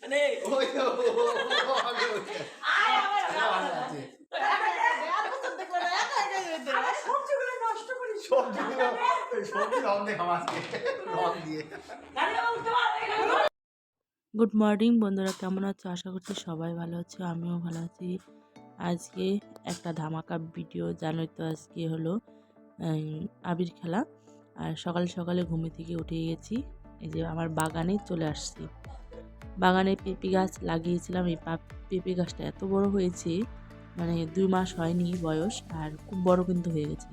ওই তো, আগে ওঠে। ভালো আছে। সবজিগুলো সবজি রং দিয়ে খাওয়া আজকে রং দিয়ে। গুড মর্নিং বন্ধুরা, কেমন আছো? আশা করছি সবাই ভালো আছো, আমিও ভালো আছি। আজকে একটা ধামাকা ভিডিও, জানোই তো আজকে হলো আবির খেলা। আর সকালে সকালে ঘুমে থেকে উঠে গেছি, এই যে আমার বাগানে চলে আসছি। বাগানে পেঁপে গাছ লাগিয়েছিলাম, এই পেঁপে গাছটা এত বড় হয়েছে, মানে 2 মাস হয়নি বয়স, আর খুব বড় কিন্তু হয়ে গেছে।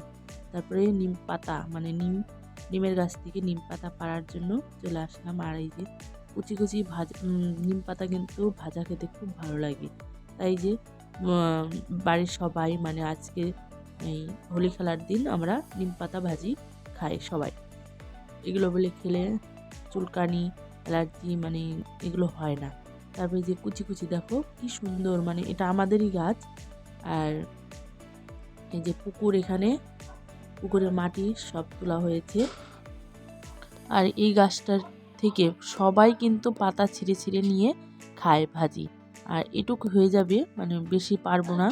তারপরে নিম পাতা, মানে নিমের গাছ থেকে নিম পাতা পাড়ার জন্য চলে আসলাম। আর এই যে কুচি কুচি নিম পাতা কিন্তু ভাজা খেতে খুব ভালো লাগে। তাই যে বাড়ির সবাই, মানে আজকে এই হোলি খেলার দিন আমরা নিম পাতা ভাজি খাই সবাই। এগুলো বলে খেলে চুলকানি, অ্যালার্জি, মানে এগুলো হয় না। তারপরে যে কুচি কুচি দেখো কি সুন্দর, মানে এটা আমাদেরই গাছ। আর এই যে এখানে পুকুরের মাটি সব তোলা হয়েছে। আর এই গাছটার থেকে সবাই কিন্তু পাতা ছিঁড়ে ছিঁড়ে নিয়ে খায় ভাজি। আর এটুকু হয়ে যাবে, মানে বেশি পারবো না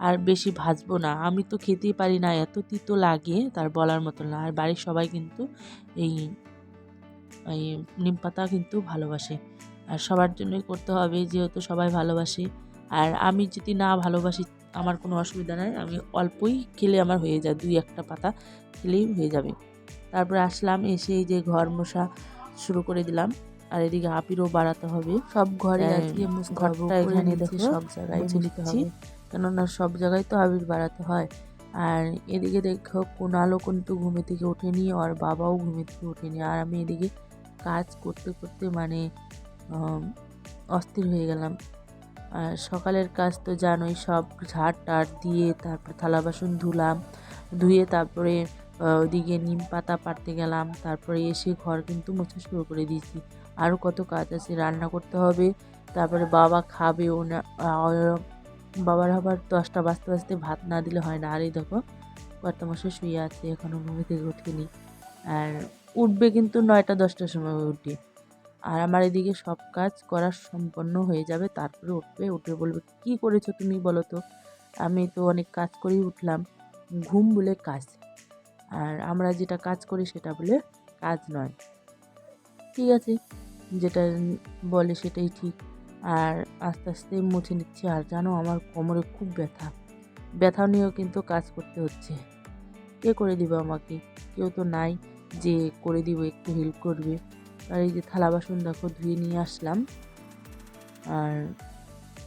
আর বেশি ভাজবো না। আমি তো খেতেই পারি না, এত তিতো লাগে তার বলার মতো না। আর বাড়ির সবাই কিন্তু এই এই নিম পাতা কিন্তু ভালোবাসে, আর সবার জন্যই করতে হবে যেহেতু সবাই ভালোবাসে। আর আমি যদি না ভালোবাসি আমার কোনো অসুবিধা নাই, আমি অল্পই খেলে আমার হয়ে যায়, 2-1টা পাতা খেলেই হয়ে যাবে। তারপরে আসলাম, এসে এই যে ঘর মোছা শুরু করে দিলাম। আর এদিকে আপিরও বাড়াতে হবে, সব ঘরে আজকে ঘরটা এখানে দেখো সব জায়গায় মুছে নিতে হবে, কেননা সব জায়গায় তো আবির বাড়াতে হয়। আর এদিকে দেখো কোনালও কিন্তু ঘুমে থেকে ওঠেনি, আর বাবাও ঘুমে থেকে ওঠেনি। আর আমি এদিকে কাজ করতে করতে মানে অস্থির হয়ে গেলাম। আর সকালের কাজ তো জানোই, সব ঝাড় টাড় দিয়ে তারপর থালা বাসন ধুয়ে তারপরে ওদিকে নিম পাতা পাড়তে গেলাম। তারপরে এসে ঘর কিন্তু মোছা শুরু করে দিয়েছি। আরও কত কাজ আছে, রান্না করতে হবে। তারপরে বাবা খাবেও না, বাবার আবার 10টা বাজতে বাজতে ভাত না দিলে হয় না। আর এই দেখো কর্তামশাই শুয়ে আছে, এখনও ঘুমে থেকে ওঠেনি। আর উঠবে কিন্তু 9টা-10টার সময় উঠবে। আর আমার এদিকে সব কাজ করা সম্পন্ন হয়ে যাবে, তারপরে উঠে বলবে কি করেছো তুমি বলো তো। আমি তো অনেক কাজ করেই উঠলাম, ঘুম বলে কাজ, আর আমরা যেটা কাজ করি সেটা বলে কাজ নয়। ঠিক আছে, যেটা বলে সেটাই ঠিক। আর আস্তে আস্তে মুছে নিচ্ছি। আর জানো আমার কোমরে খুব ব্যথা নিয়েও কিন্তু কাজ করতে হচ্ছে। কে করে দিবে আমাকে? কেউ তো নাই যে করে দিব, একটু হেল্প করবে। আর এই যে থালা বাসন দেখো ধুয়ে নিয়ে আসলাম। আর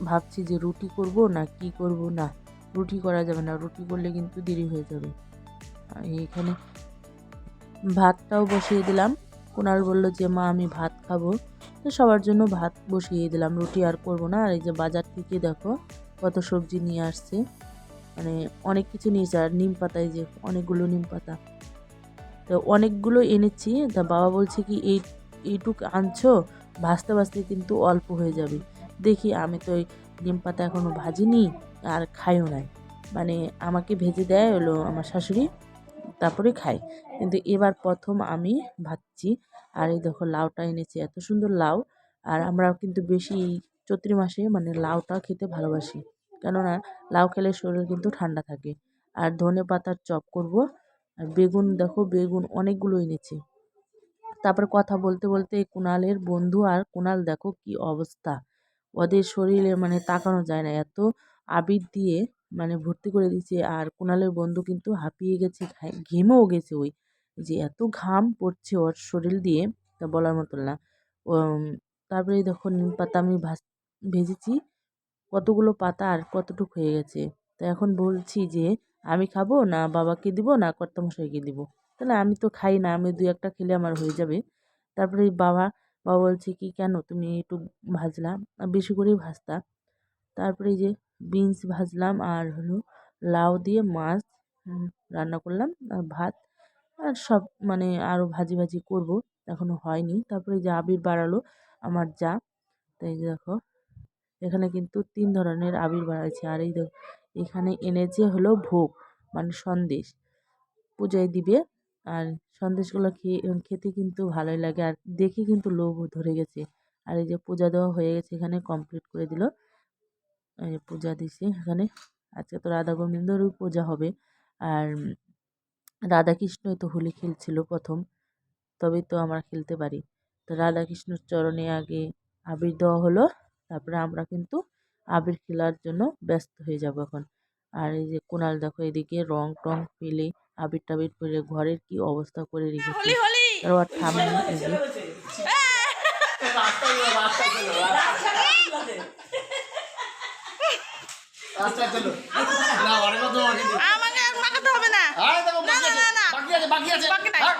ভাবছি যে রুটি করব না কি করব। না, রুটি করা যাবে না, রুটি করলে কিন্তু দেরি হয়ে যাবে। এখানে ভাতটাও বসিয়ে দিলাম। কুনাল বলল যে মা আমি ভাত খাবো, তো সবার জন্য ভাত বসিয়ে দিলাম, রুটি আর করব না। আর এই যে বাজার থেকে দেখো কত সবজি নিয়ে আসছে, মানে অনেক কিছু নিয়েছে। আর নিম পাতায় যে অনেকগুলো নিম পাতা, তো অনেকগুলো এনেছি। তা বাবা বলছে কি এইটুক আনছো, ভাজতে ভাজতে কিন্তু অল্প হয়ে যাবে। দেখি, আমি তো ওই নিম পাতা এখনও ভাজিনি আর খাইও নাই, মানে আমাকে ভেজে দেয় হলো আমার শাশুড়ি, তারপরে খাই। কিন্তু এবার প্রথম আমি ভাজছি। আর এই দেখো লাউটা এনেছি, এত সুন্দর লাউ। আর আমরা কিন্তু বেশি চৈত্র মাসে মানে লাউটা খেতে ভালোবাসি, কেননা লাউ খেলে শরীর কিন্তু ঠান্ডা থাকে। আর ধনে পাতার চপ করব। আর বেগুন দেখো, বেগুন অনেকগুলো এনেছি। তারপর কথা বলতে বলতে কুণালের বন্ধু আর কুণাল দেখো কি অবস্থা, ওদের শরীরে মানে তাকানো যায় না, এত আবির দিয়ে মানে ভর্তি করে দিয়েছে। আর কুণালের বন্ধু কিন্তু হাঁপিয়ে গেছে, ঘেমেও গেছে, ওই যে এত ঘাম পড়ছে ওর শরীর দিয়ে, তা বলার মতন না। তারপরে দেখো নিম পাতা আমি ভেজেছি, কতগুলো পাতা আর কতটুক হয়ে গেছে। তো এখন বলছি যে আমি খাবো না, বাবাকে দিব না কর্তামশাইকে দিব, তাহলে আমি তো খাই না, আমি 2-1টা খেলে আমার হয়ে যাবে। তারপরে বাবা বাবা বলছে কি কেন তুমি একটু ভাজলাম, বেশি করেই ভাজতা। তারপরে এই যে বিনস ভাজলাম, আর হলো লাউ দিয়ে মাছ রান্না করলাম, আর ভাত, আর সব মানে আরও ভাজি ভাজি করব, এখনও হয়নি। তারপরে যে আবির বাড়ালো আমার যা, তাই যে দেখো এখানে কিন্তু 3 ধরনের আবির বাড়াইছে। আর এই দেখো এখানে এনেছে হলো ভোগ, মানে সন্দেশ পূজায় দিবে। আর সন্দেশগুলো খেতে কিন্তু ভালোই লাগে, আর দেখে কিন্তু লোভও ধরে গেছে। আর এই যে পূজা দেওয়া হয়ে গেছে, এখানে কমপ্লিট করে দিল। এই যে পূজা দিছি এখানে। আজকে তো রাধা গোবিন্দরও পূজা হবে। আর রাধাকৃষ্ণই তো হোলি খেলছিল প্রথম, তবেই তো আমরা খেলতে পারি। তো রাধাকৃষ্ণর চরণে আগে আবির দেওয়া হলো, তারপরে আমরা কিন্তু আবির খেলার জন্য ব্যস্ত হয়ে যাব এখন। আর এই যে কুণাল দেখো এদিকে রং টং ফেলে আবির টাবির ফেলে ঘরের কি অবস্থা করে রেখেছে। আর ওর ঠাম্মি এই যে রাস্তায় চলো না অনেক কথা আমাকে আর মাখাতে হবে না। আরে দেখো না, না, না, না। বাকি আছে বাকি নাই। হ্যাঁ।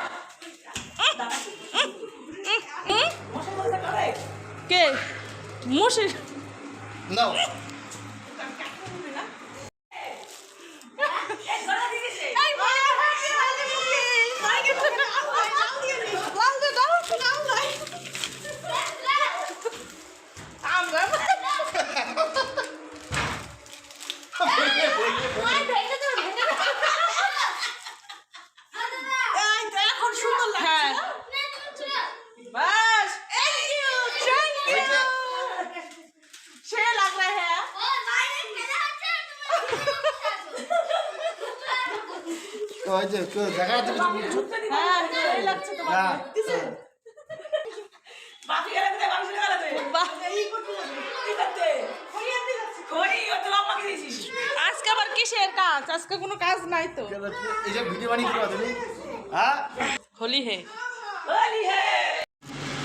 কে মুশি নাও এই ভাই ভাই কিছু না লাল দে দাও নাও নাই আমরা এখন সুন্দর লাগছে। बस थैंक यू से लग रहा है ওই যে কেউ দেখা যাচ্ছে কিছু हाँ सही लगছে না তোমার দিছে বাকি গেলে দে বাকি গেলে দে এই করতে দিতে কই আনতে যাচ্ছি কই ও তো আমাকে দিছিস আজকে আবার কিসের কাজ আজকে কোনো কাজ নাই তো এই যে ভিডিও বানিয়ে কি তুমি হ্যাঁ होली है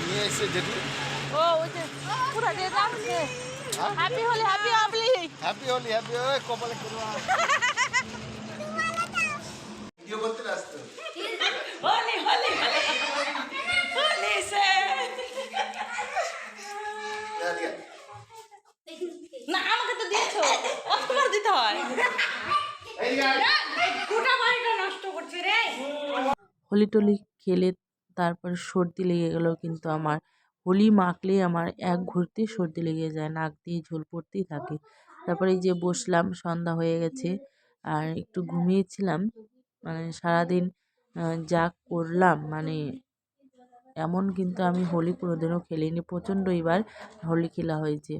নিয়ে এসে যেটু ओ ওই যে পুরা দিয়ে যাচ্ছে হ্যাপি হোলি হ্যাপি হোলি ওই কপালে করবা ভিডিও করতে ব্যস্ত होली से দেখা দিয়া না আমাকে তো দিয়েছো অতবার দিতে হয় এই গাই গোটা বাড়িটা নষ্ট করছে রে হোলি টোলি খেলে তারপর সর্দি লেগে গেল, কিন্তু আমার হোলি মাখলেই আমার এক ঘুরতে সর্দি লেগে যায়, নাক দিয়ে ঝোল পড়তেই থাকে। তারপরে এই যে বসলাম, সন্ধ্যা হয়ে গেছে আর একটু ঘুমিয়েছিলাম। মানে সারাদিন যা করলাম, মানে এমন কিন্তু আমি হোলি কোনোদিনও খেলিনি। প্রচণ্ড এবার হোলি খেলা হয়েছে।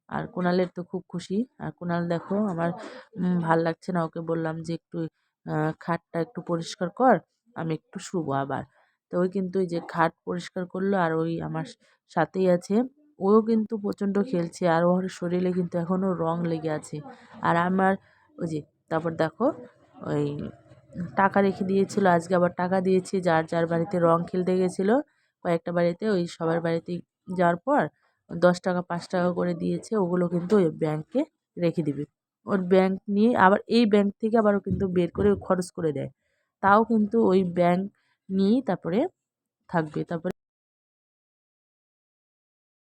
আর কুণালের তো খুব খুশি। আর কুণাল দেখো আমার ভাল লাগছে না, ওকে বললাম যে একটু খাটটা একটু পরিষ্কার কর, আমি একটু শুবো আবার। তো ওই কিন্তু ওই যে খাট পরিষ্কার করলো, আর ওই আমার সাথেই আছে, ও কিন্তু প্রচণ্ড খেলছে, আর ওর শরীরে কিন্তু এখনও রং লেগে আছে। আর আমার ওই যে তারপর দেখো ওই টাকা রেখে দিয়েছিল, আজকে আবার টাকা দিয়েছি যার যার বাড়িতে রং খেলতে গেছিলো কয়েকটা বাড়িতে, ওই সবার বাড়িতে যাওয়ার পর 10 টাকা 5 টাকা করে দিয়েছে, ওগুলো কিন্তু ওই ব্যাংকে রেখে দিবে। ওর ব্যাংক নিয়ে আবার এই ব্যাংক থেকে আবার ও কিন্তু বের করে খরচ করে দেয়, তাও কিন্তু ওই ব্যাংক নিয়েই তারপরে থাকবে। তারপরে